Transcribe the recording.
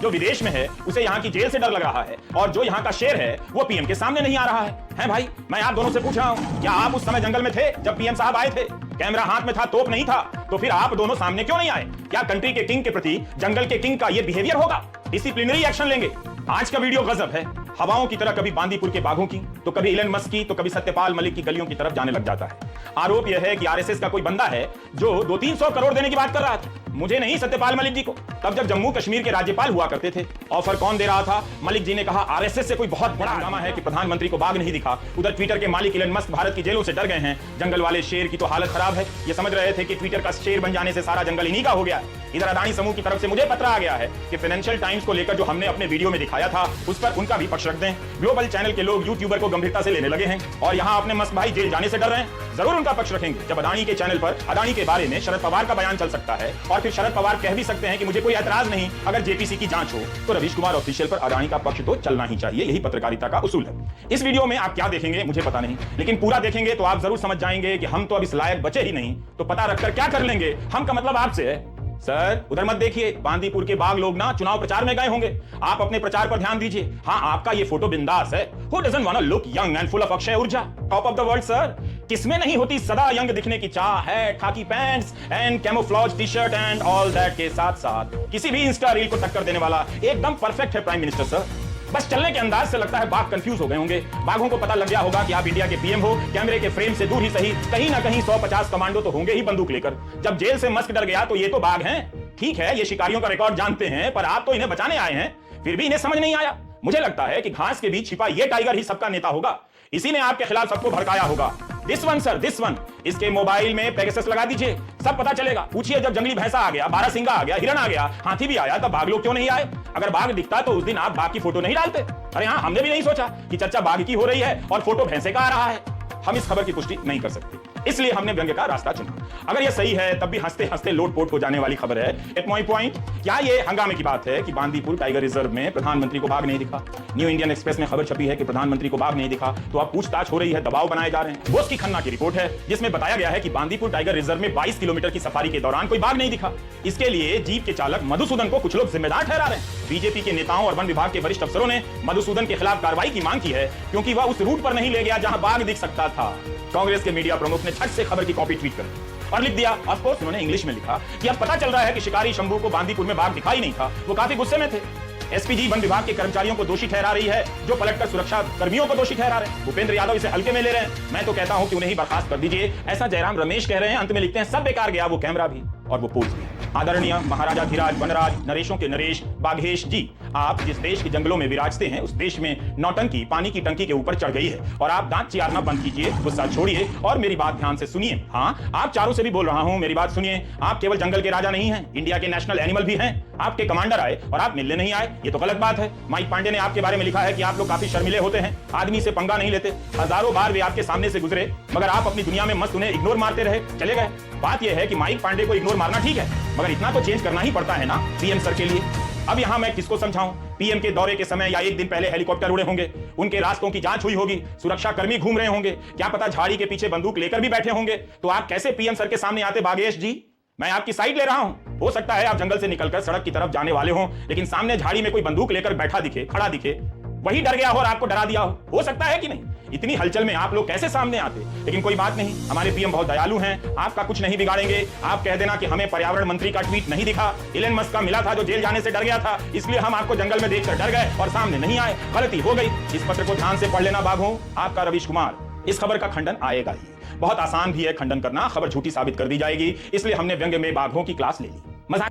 जो विदेश में है उसे यहाँ की जेल से डर लग रहा है, और जो यहाँ का शेर है वो पीएम के सामने नहीं आ रहा है भाई? मैं आप दोनों से पूछ रहा हूँ, क्या आप उस समय जंगल में थे जब पीएम साहब आए थे? कैमरा हाथ में था, तोप नहीं था, तो फिर आप दोनों सामने क्यों नहीं आए? क्या कंट्री के किंग के प्रति जंगल के किंग का ये बिहेवियर होगा? डिसिप्लिनरी एक्शन लेंगे। आज का वीडियो गजब है, हवाओं की तरह कभी बांदीपुर के बाघों की, तो कभी इलन मस्क की, तो कभी सत्यपाल मलिक की गलियों की तरफ जाने लग जाता है। आरोप यह है कि आरएसएस का कोई बंदा है जो 200-300 करोड़ देने की बात कर रहा था, मुझे नहीं सत्यपाल मलिक जी को, तब जब जम्मू कश्मीर के राज्यपाल हुआ करते थे। ऑफर कौन दे रहा था? मलिक जी ने कहा आरएसएस से कोई बहुत बड़ा हंगामा है कि प्रधानमंत्री को बाघ नहीं दिखा। उधर ट्विटर के मालिक इलन मस्क भारत की जेलों से डर गए हैं, जंगल वाले शेर की तो हालत खराब है। ये समझ रहे थे कि ट्विटर का शेर बन जाने से सारा जंगल इन्हीं का हो गया। इधर अदानी समूह की तरफ से मुझे पत्र आ गया है कि फाइनेंशियल टाइम्स को लेकर जो हमने अपने वीडियो में दिखाया था उस पर उनका भी पक्ष रख दें। ग्लोबल चैनल के लोग यूट्यूबर को गंभीरता से लेने लगे हैं और यहाँ अपने मस्क भाई जेल जाने से डर रहे हैं। जरूर उनका पक्ष रखेंगे जब अदानी के चैनल पर अदानी के बारे में शरद पवार का बयान चल सकता है, और फिर शरद पवार कह भी सकते हैं कि मुझे कोई ऐतराज नहीं अगर जेपीसी की जांच हो, तो रवीश कुमार ऑफिशियल पर अदानी का पक्ष तो चलना ही चाहिए। यही पत्रकारिता का उसूल है। इस वीडियो में आप क्या देखेंगे मुझे पता नहीं, लेकिन पूरा देखेंगे तो आप जरूर समझ जाएंगे कि हम तो अब इस लायक बचे ही नहीं, तो पता रखकर क्या कर लेंगे। हम का मतलब आपसे है सर, उधर मत देखिए, बांदीपुर के बाघ लोग ना चुनाव प्रचार में गए होंगे। आप अपने प्रचार पर ध्यान दीजिए। हाँ, आपका ये फोटो बिंदास है। Who doesn't wanna look young and full of Akshay ऊर्जा? Top of the world sir. किसमें नहीं होती सदा यंग दिखने की चाह है? खाकी pants and camouflage T shirt and all that के साथ साथ किसी भी इंस्टा रील को टक्कर देने वाला एकदम परफेक्ट है प्राइम मिनिस्टर सर। बस चलने के अंदाज से लगता है बाघ कंफ्यूज हो गए होंगे। बाघों को पता लग गया होगा कि आप इंडिया के पीएम हो। कैमरे के फ्रेम से दूर ही सही, कहीं ना कहीं 150 कमांडो तो होंगे ही बंदूक लेकर। जब जेल से मस्क डर गया तो ये तो बाघ हैं। ठीक है, ये शिकारियों का रिकॉर्ड जानते हैं, पर आप तो इन्हें बचाने आए हैं, फिर भी इन्हें समझ नहीं आया। मुझे लगता है कि घास के बीच छिपा ये टाइगर ही सबका नेता होगा। इसी ने आपके खिलाफ सबको भड़काया होगा। This one sir, this one. इसके मोबाइल में पेगासस लगा दीजिए, सब पता चलेगा। पूछिए जब जंगली भैंसा आ गया, बारहसिंगा आ गया, हिरण आ गया, हाथी भी आया, तब बाघ लोग क्यों नहीं आए? अगर बाघ दिखता तो उस दिन आप बाघ की फोटो नहीं डालते। अरे हाँ, हमने भी नहीं सोचा कि चर्चा बाघ की हो रही है और फोटो भैंसे का आ रहा है। हम इस खबर की पुष्टि नहीं कर सकते, इसलिए हमने व्यंग्य का रास्ता चुना। अगर यह सही है तब भी हंसते हंसते लोटपोट हो जाने वाली खबर है। एट माय पॉइंट, क्या ये हंगामे की बात है कि बांदीपुर टाइगर रिजर्व में प्रधानमंत्री को बाघ नहीं दिखा? न्यू इंडियन एक्सप्रेस में खबर छपी है कि प्रधानमंत्री को बाघ नहीं दिखा, तो अब पूछताछ हो रही है, दबाव बनाए जा रहे हैं। बोस की खन्ना की रिपोर्ट है जिसमें बताया गया है कि बांदीपुर टाइगर रिजर्व में 22 किलोमीटर की सफारी के दौरान कोई बाघ नहीं दिखा। इसके लिए जीप के चालक मधुसूदन को कुछ लोग जिम्मेदार ठहरा रहे हैं। बीजेपी के नेताओं और वन विभाग के वरिष्ठ अफसरों ने मधुसूदन के खिलाफ कार्रवाई की मांग की है, क्योंकि वह उस रूट पर नहीं ले गया जहां बाघ दिख सकता था। कांग्रेस के मीडिया प्रमुख ने झट से खबर की कॉपी ट्वीट कर दी और लिख दिया, ऑफ कोर्स उन्होंने इंग्लिश में लिखा, कि अब पता चल रहा है कि शिकारी शंभू को बांदीपुर में बाघ दिखाई नहीं था। वो काफी गुस्से में थे। एसपीजी वन विभाग के कर्मचारियों को दोषी ठहरा रही है, जो पलटकर सुरक्षा कर्मियों को दोषी ठहरा रहे हैं। भूपेंद्र यादव इसे हल्के में ले रहे हैं। मैं तो कहता हूं कि उन्हें ही बर्खास्त कर दीजिए, ऐसा जयराम रमेश कह रहे हैं। अंत में लिखते हैं, सब बेकार गया, वो कैमरा भी और वो पोज भी। आदरणीय महाराजा धीराज वनराज नरेशों के नरेश बाघेश जी, आप जिस देश के जंगलों में विराजते हैं उस देश में नौटंकी पानी की टंकी के ऊपर चढ़ गई है, और आप दांत चियारना बंद कीजिए, गुस्सा छोड़िए और मेरी बात ध्यान से सुनिए। हाँ, आप चारों से भी बोल रहा हूं, मेरी बात सुनिए। आप केवल जंगल के राजा नहीं हैं, इंडिया के नेशनल एनिमल भी हैं। आपके कमांडर आए और आप मिलने नहीं आए, ये तो गलत बात है। माइक पांडे ने आपके बारे में लिखा है कि आप लोग काफी शर्मिले होते हैं, आदमी से पंगा नहीं लेते। हजारों बार वे आपके सामने से गुजरे, मगर आप अपनी दुनिया में मस्त उन्हें इग्नोर मारते रहे, चले गए। बात यह है कि माइक पांडे को इग्नोर मारना ठीक है, मगर इतना तो चेंज करना ही पड़ता है ना पीएम सर के लिए। अब यहां मैं किसको समझाऊं? पीएम के दौरे के समय या एक दिन पहले हेलीकॉप्टर उड़े होंगे, उनके रास्तों की जांच हुई होगी, सुरक्षा कर्मी घूम रहे होंगे, क्या पता झाड़ी के पीछे बंदूक लेकर भी बैठे होंगे। तो आप कैसे पीएम सर के सामने आते बागेश जी? मैं आपकी साइड ले रहा हूं। हो सकता है आप जंगल से निकलकर सड़क की तरफ जाने वाले हों, लेकिन सामने झाड़ी में कोई बंदूक लेकर बैठा दिखे, खड़ा दिखे, वही डर गया हो और आपको डरा दिया हो सकता है कि नहीं? इतनी हलचल में आप लोग कैसे सामने आते? लेकिन कोई बात नहीं, हमारे पीएम बहुत दयालु हैं, आपका कुछ नहीं बिगाड़ेंगे। आप कह देना कि हमें पर्यावरण मंत्री का ट्वीट नहीं दिखा, इलन मस्क का मिला था जो जेल जाने से डर गया था, इसलिए हम आपको जंगल में देखकर डर गए और सामने नहीं आए, गलती हो गई। इस पत्र को ध्यान से पढ़ लेना बाघों। आपका रवीश कुमार। इस खबर का खंडन आएगा ही, बहुत आसान भी है खंडन करना, खबर झूठी साबित कर दी जाएगी, इसलिए हमने व्यंग्य में बाघों की क्लास ले ली।